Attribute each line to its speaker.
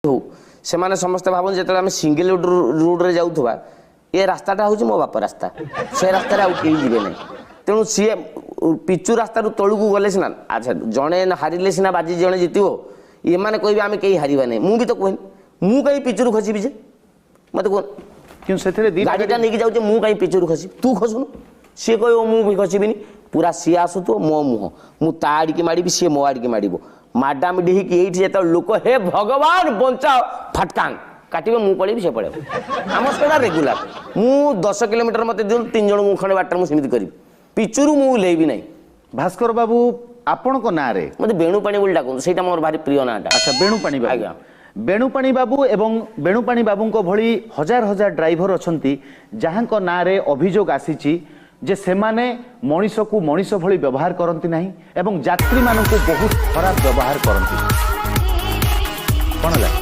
Speaker 1: हो से समस्ते भाव जो आम सिंगल रोड रे जाऊा ये रास्ताटा हूँ मो बाप रास्ता से रास्तार आउ कहीं जीवे ना तेणु सी पिचु रास्ता तलू गले सीना अच्छा जड़े हारिले सीना बाजी जड़े जितब ये मैंने कहे आम कहीं हारवा नहीं मुझे तो कहनी मुझे कहीं पिचुरू खसबी जे मत कह गाड़ीटा नहीं जाऊे मुझे कहीं पिचुरू खसबी तू खसुनु सी कह मुझे खसबी पूरा सी आसुव मो मुह मुझे आड़िकी माड़ी सी मो आड़िकी माड़ माडाम डिहिकी ये जो लोक हे भगवान बचाओ फटकांग काटे मुझे पड़ेबी से पड़े आम सदा रेगुलार मु 10 किलोमीटर मत दिल 3 जन मुझे खंडे बाटर मुझे करी पिचुरू मुझे लेबी ना
Speaker 2: भास्कर बाबू आपण को ना रे
Speaker 1: मत बेणुपाणी बोली डाकू से मोर भारी प्रिय नाटा
Speaker 2: अच्छा बेणुपाणी बाबू बेणुपाणी बाबू एवं बेणुपाणी बाबू भली हजार हजार ड्राइवर अच्छा जहां ना रे अभियोग आसी जे सेमाने मनीष को मनीष भली व्यवहार करती नहीं एवं यात्री मानू बहुत खराब व्यवहार करती कौन है